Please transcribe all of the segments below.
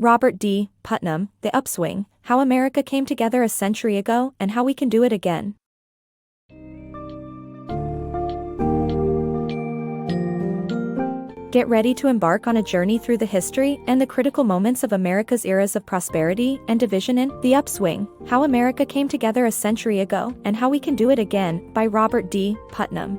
Robert D. Putnam, The Upswing, How America Came Together a Century Ago and How We Can Do It Again. Get ready to embark on a journey through the history and the critical moments of America's eras of prosperity and division in The Upswing, How America Came Together a Century Ago and How We Can Do It Again by Robert D. Putnam.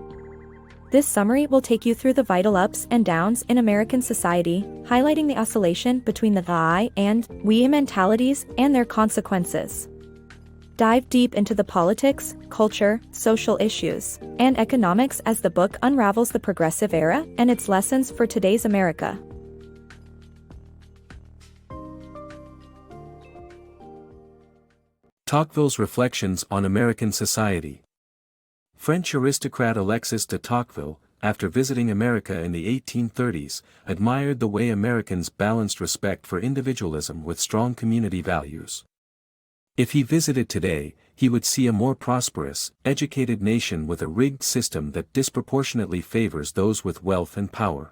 This summary will take you through the vital ups and downs in American society, highlighting the oscillation between the I and we mentalities and their consequences. Dive deep into the politics, culture, social issues, and economics as the book unravels the progressive era and its lessons for today's America. Tocqueville's Reflections on American Society. French aristocrat Alexis de Tocqueville, after visiting America in the 1830s, admired the way Americans balanced respect for individualism with strong community values. If he visited today, he would see a more prosperous, educated nation with a rigged system that disproportionately favors those with wealth and power.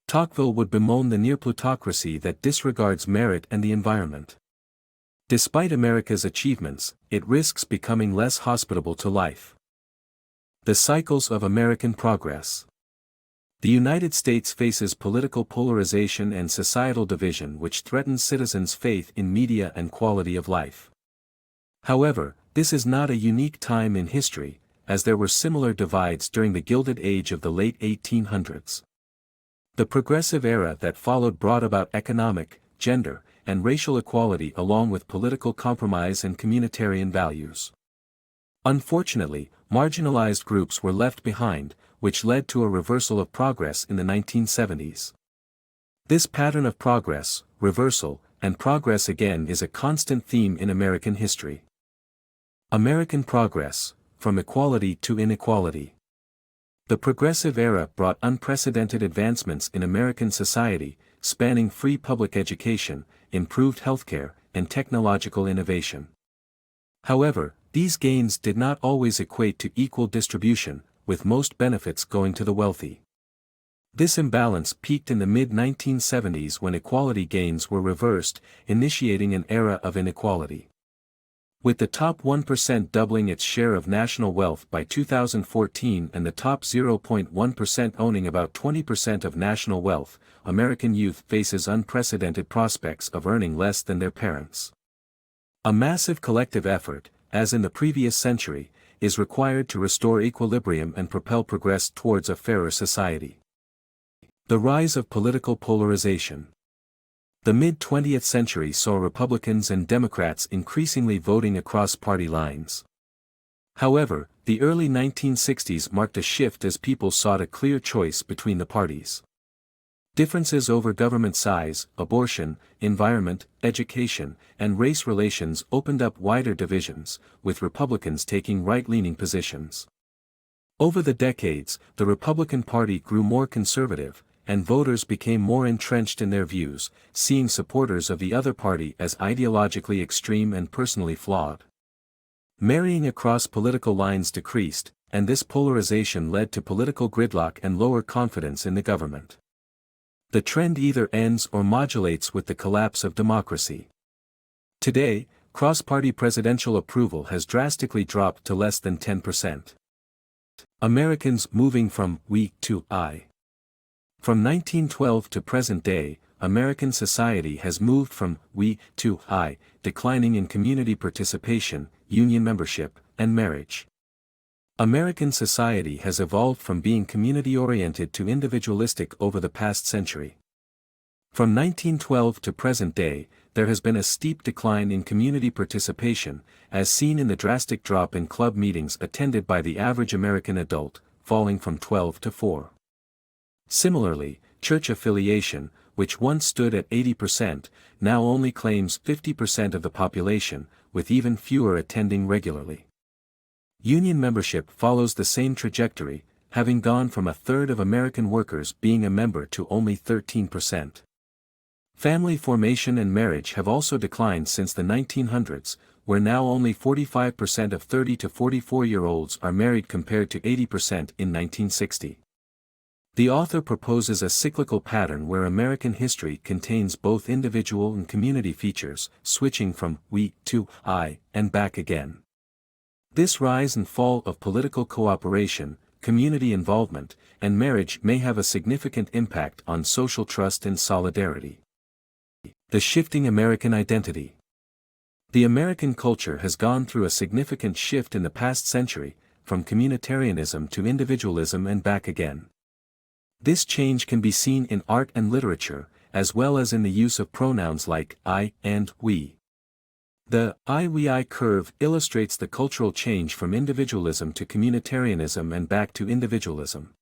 Tocqueville would bemoan the near-plutocracy that disregards merit and the environment. Despite America's achievements, it risks becoming less hospitable to life. The cycles of American progress. The United States faces political polarization and societal division which threatens citizens' faith in media and quality of life. However, this is not a unique time in history, as there were similar divides during the Gilded Age of the late 1800s. The progressive era that followed brought about economic, gender, and racial equality along with political compromise and communitarian values. Unfortunately, marginalized groups were left behind, which led to a reversal of progress in the 1970s. This pattern of progress, reversal, and progress again is a constant theme in American history. American progress, from equality to inequality. The progressive era brought unprecedented advancements in American society, spanning free public education, improved healthcare, and technological innovation. However, these gains did not always equate to equal distribution, with most benefits going to the wealthy. This imbalance peaked in the mid-1970s when equality gains were reversed, initiating an era of inequality. With the top 1% doubling its share of national wealth by 2014 and the top 0.1% owning about 20% of national wealth, American youth faces unprecedented prospects of earning less than their parents. A massive collective effort, as in the previous century, is required to restore equilibrium and propel progress towards a fairer society. The rise of political polarization. The mid-20th century saw Republicans and Democrats increasingly voting across party lines. However, the early 1960s marked a shift as people sought a clear choice between the parties. Differences over government size, abortion, environment, education, and race relations opened up wider divisions, with Republicans taking right-leaning positions. Over the decades, the Republican Party grew more conservative, and voters became more entrenched in their views, seeing supporters of the other party as ideologically extreme and personally flawed. Marrying across political lines decreased, and this polarization led to political gridlock and lower confidence in the government. The trend either ends or modulates with the collapse of democracy. Today, cross-party presidential approval has drastically dropped to less than 10%. Americans moving from we to I. From 1912 to present day, American society has moved from we to I, declining in community participation, union membership, and marriage. American society has evolved from being community-oriented to individualistic over the past century. From 1912 to present day, there has been a steep decline in community participation, as seen in the drastic drop in club meetings attended by the average American adult, falling from 12 to 4. Similarly, church affiliation, which once stood at 80%, now only claims 50% of the population, with even fewer attending regularly. Union membership follows the same trajectory, having gone from a third of American workers being a member to only 13%. Family formation and marriage have also declined since the 1900s, where now only 45% of 30 to 44-year-olds are married compared to 80% in 1960. The author proposes a cyclical pattern where American history contains both individual and community features, switching from we to I and back again. This rise and fall of political cooperation, community involvement, and marriage may have a significant impact on social trust and solidarity. The shifting American identity. The American culture has gone through a significant shift in the past century, from communitarianism to individualism and back again. This change can be seen in art and literature, as well as in the use of pronouns like I and we. The I-we-I curve illustrates the cultural change from individualism to communitarianism and back to individualism.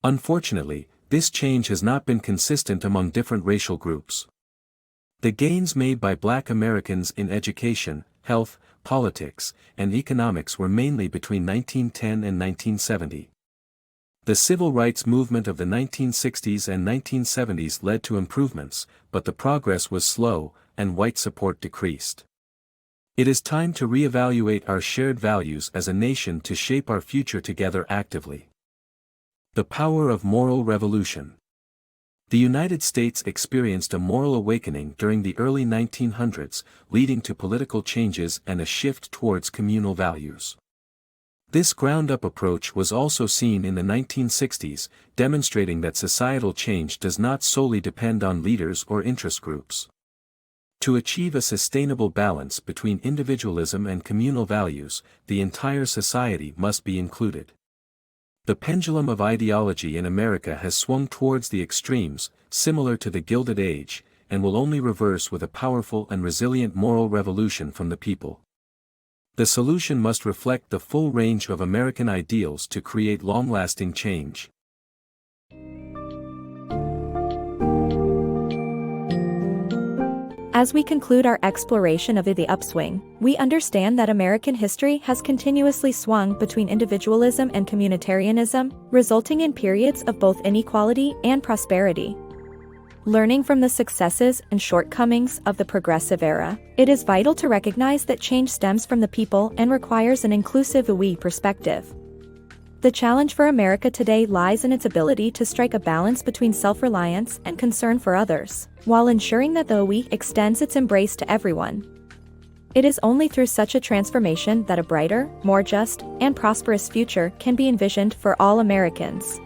Unfortunately, this change has not been consistent among different racial groups. The gains made by Black Americans in education, health, politics, and economics were mainly between 1910 and 1970. The civil rights movement of the 1960s and 1970s led to improvements, but the progress was slow, and white support decreased. It is time to reevaluate our shared values as a nation to shape our future together actively. The power of moral revolution. The United States experienced a moral awakening during the early 1900s, leading to political changes and a shift towards communal values. This ground-up approach was also seen in the 1960s, demonstrating that societal change does not solely depend on leaders or interest groups. To achieve a sustainable balance between individualism and communal values, the entire society must be included. The pendulum of ideology in America has swung towards the extremes, similar to the Gilded Age, and will only reverse with a powerful and resilient moral revolution from the people. The solution must reflect the full range of American ideals to create long-lasting change. As we conclude our exploration of the upswing, we understand that American history has continuously swung between individualism and communitarianism, resulting in periods of both inequality and prosperity. Learning from the successes and shortcomings of the progressive era, it is vital to recognize that change stems from the people and requires an inclusive we perspective. The challenge for America today lies in its ability to strike a balance between self-reliance and concern for others, while ensuring that the we extends its embrace to everyone. It is only through such a transformation that a brighter, more just, and prosperous future can be envisioned for all Americans.